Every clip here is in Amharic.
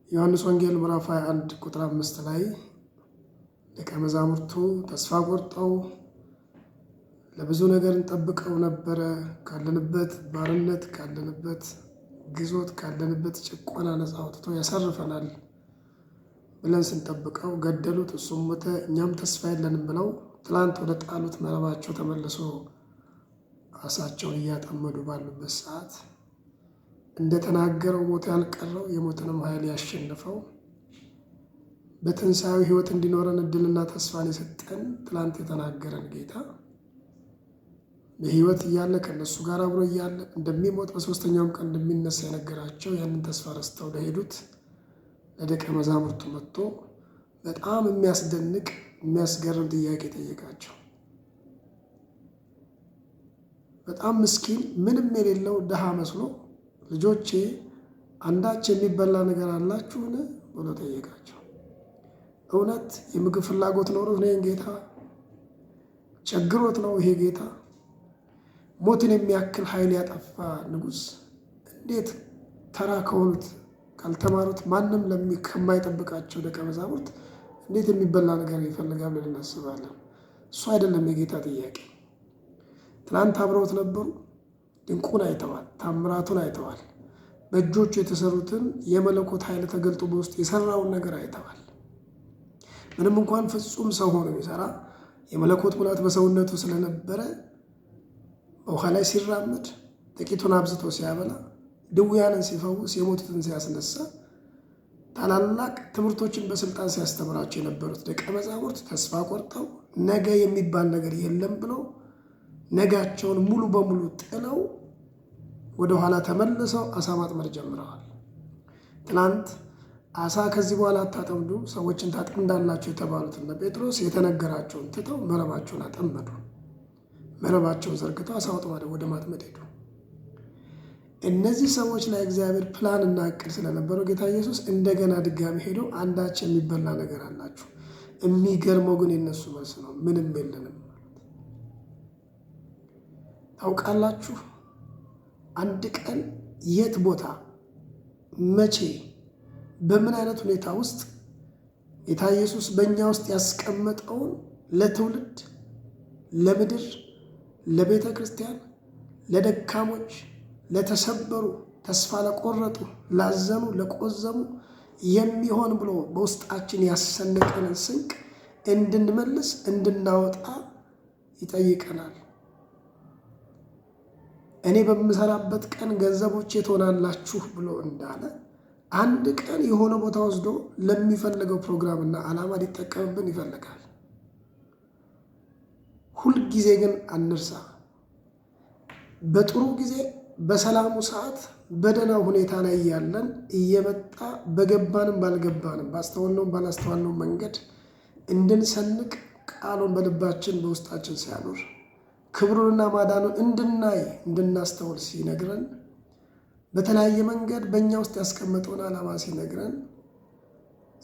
ዮሐንስ ወንጌል ምዕራፍ 21 ቁጥር 5 ላይ ደቀ መዛሙርቱ ተስፋ ቆርጠው ለብዙ ነገር እንጠብቀው ነበረ። ካለንበት ባርነት፣ ካለንበት ግዞት፣ ካለንበት ጭቆና ነፃ አውጥቶ ያሳርፈናል ብለን ስንጠብቀው ገደሉት፣ እሱም ሞተ፣ እኛም ተስፋ የለንም ብለው ትላንት ወደ ጣሉት መረባቸው ተመልሶ አሳቸውን እያጠመዱ ባሉበት ሰዓት እንደተናገረው ሞት ያልቀረው የሞትንም ኃይል ያሸነፈው በትንሣኤው ሕይወት እንዲኖረን እድልና ተስፋን የሰጠን ትላንት የተናገረን ጌታ በሕይወት እያለ ከነሱ ጋር አብሮ እያለ እንደሚሞት በሦስተኛውም ቀን እንደሚነሳ የነገራቸው ያንን ተስፋ ረስተው ለሄዱት ለደቀ መዛሙርቱ መጥቶ በጣም የሚያስደንቅ የሚያስገርም ጥያቄ ጠየቃቸው። በጣም ምስኪን ምንም የሌለው ድሃ መስሎ ልጆቼ አንዳች የሚበላ ነገር አላችሁን ብሎ ጠየቃቸው። እውነት የምግብ ፍላጎት ኖሮት ነው ጌታ? ቸግሮት ነው ይሄ ጌታ? ሞትን የሚያክል ኃይል ያጠፋ ንጉሥ እንዴት ተራ ከሆኑት ካልተማሩት ማንም ከማይጠብቃቸው ደቀ መዛሙርት እንዴት የሚበላ ነገር ይፈልጋል ብለን እናስባለን? እሱ አይደለም የጌታ ጥያቄ። ትናንት አብረውት ነበሩ። ድንቁን አይተዋል፣ ታምራቱን አይተዋል። በእጆቹ የተሰሩትን የመለኮት ኃይል ተገልጦ በውስጥ የሰራውን ነገር አይተዋል። ምንም እንኳን ፍጹም ሰው ሆኖ የሚሰራ የመለኮት ሙላት በሰውነቱ ስለነበረ በውሃ ላይ ሲራመድ፣ ጥቂቱን አብዝቶ ሲያበላ፣ ድውያንን ሲፈውስ፣ የሞቱትን ሲያስነሳ፣ ታላላቅ ትምህርቶችን በስልጣን ሲያስተምራቸው የነበሩት ደቀ መዛሙርት ተስፋ ቆርጠው ነገ የሚባል ነገር የለም ብለው ነጋቸውን ሙሉ በሙሉ ጥለው ወደ ኋላ ተመልሰው አሳ ማጥመድ ጀምረዋል። ትናንት አሳ ከዚህ በኋላ አታጠምዱ፣ ሰዎችን ታጠምዳላችሁ የተባሉትና ጴጥሮስ የተነገራቸውን ትተው መረባቸውን አጠመዱ። መረባቸውን ዘርግተው አሳ ወደ ማጥመድ ሄዱ። እነዚህ ሰዎች ላይ እግዚአብሔር ፕላን እና እቅድ ስለነበረው ጌታ ኢየሱስ እንደገና ድጋሚ ሄዶ አንዳች የሚበላ ነገር አላችሁ? የሚገርመው ግን የነሱ መልስ ነው፣ ምንም የለንም። ታውቃላችሁ አንድ ቀን የት ቦታ መቼ በምን አይነት ሁኔታ ውስጥ ጌታ ኢየሱስ በእኛ ውስጥ ያስቀመጠውን ለትውልድ፣ ለምድር፣ ለቤተ ክርስቲያን፣ ለደካሞች፣ ለተሰበሩ፣ ተስፋ ለቆረጡ፣ ላዘኑ፣ ለቆዘሙ የሚሆን ብሎ በውስጣችን ያሰነቀንን ስንቅ እንድንመልስ እንድናወጣ ይጠይቀናል። እኔ በምሰራበት ቀን ገንዘቦቼ ትሆናላችሁ ብሎ እንዳለ አንድ ቀን የሆነ ቦታ ወስዶ ለሚፈልገው ፕሮግራምና ዓላማ ሊጠቀምብን ይፈልጋል። ሁልጊዜ ግን አንርሳ። በጥሩ ጊዜ በሰላሙ ሰዓት በደህናው ሁኔታ ላይ ያለን እየመጣ በገባንም ባልገባንም ባስተዋልነውም ባላስተዋልነው መንገድ እንድንሰንቅ ቃሉን በልባችን በውስጣችን ሲያኖር ክብሩንና ማዳኑን እንድናይ እንድናስተውል ሲነግረን በተለያየ መንገድ በእኛ ውስጥ ያስቀመጠውን ዓላማ ሲነግረን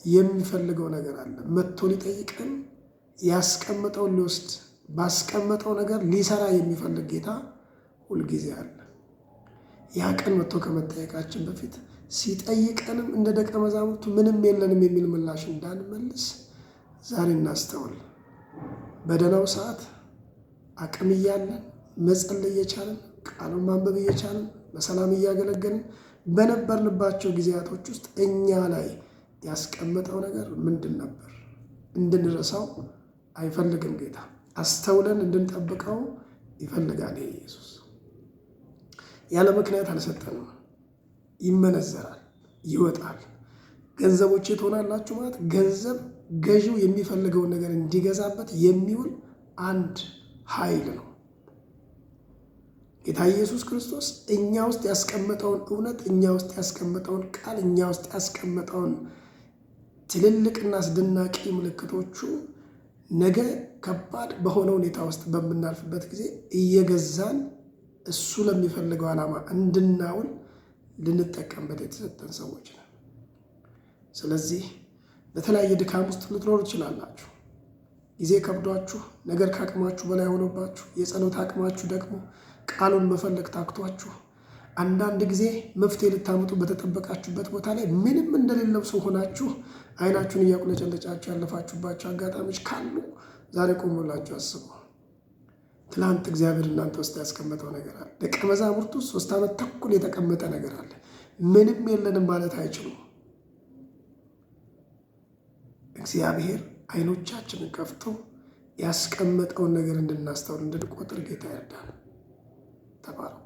የሚፈልገው ነገር አለ። መጥቶ ሊጠይቀን ያስቀመጠውን ሊወስድ ባስቀመጠው ነገር ሊሰራ የሚፈልግ ጌታ ሁልጊዜ አለ። ያ ቀን መጥቶ ከመጠየቃችን በፊት ሲጠይቀንም እንደ ደቀ መዛሙርቱ ምንም የለንም የሚል ምላሽ እንዳንመልስ ዛሬ እናስተውል። በደህናው ሰዓት አቅም እያለን መጸለይ እየቻለን ቃሉን ማንበብ እየቻለን በሰላም እያገለገልን በነበርንባቸው ጊዜያቶች ውስጥ እኛ ላይ ያስቀመጠው ነገር ምንድን ነበር? እንድንረሳው አይፈልግም ጌታ። አስተውለን እንድንጠብቀው ይፈልጋል ኢየሱስ። ያለ ምክንያት አልሰጠንም። ይመነዘራል፣ ይወጣል። ገንዘቦቼ ትሆናላችሁ ማለት ገንዘብ ገዢው የሚፈልገውን ነገር እንዲገዛበት የሚውል አንድ ኃይል ነው። ጌታ ኢየሱስ ክርስቶስ እኛ ውስጥ ያስቀመጠውን እውነት፣ እኛ ውስጥ ያስቀመጠውን ቃል፣ እኛ ውስጥ ያስቀመጠውን ትልልቅና አስደናቂ ምልክቶቹ ነገ ከባድ በሆነ ሁኔታ ውስጥ በምናልፍበት ጊዜ እየገዛን እሱ ለሚፈልገው ዓላማ እንድናውል ልንጠቀምበት የተሰጠን ሰዎች ነን። ስለዚህ በተለያየ ድካም ውስጥ ልትኖሩ ትችላላችሁ። ጊዜ ከብዷችሁ፣ ነገር ከአቅማችሁ በላይ ሆኖባችሁ፣ የጸሎት አቅማችሁ ደግሞ ቃሉን መፈለግ ታክቷችሁ፣ አንዳንድ ጊዜ መፍትሄ ልታመጡ በተጠበቃችሁበት ቦታ ላይ ምንም እንደሌለው ሰው ሆናችሁ አይናችሁን እያቁለጨለጫችሁ ያለፋችሁባቸው አጋጣሚዎች ካሉ ዛሬ ቆም ብላችሁ አስቡ። ትላንት እግዚአብሔር እናንተ ውስጥ ያስቀመጠው ነገር አለ። ደቀ መዛሙርቱ 3 ዓመት ተኩል የተቀመጠ ነገር አለ። ምንም የለንም ማለት አይችሉም። እግዚአብሔር አይኖቻችንን ከፍቶ ያስቀመጠውን ነገር እንድናስተውል እንድንቆጥር ጌታ ይርዳል። ተባረኩ።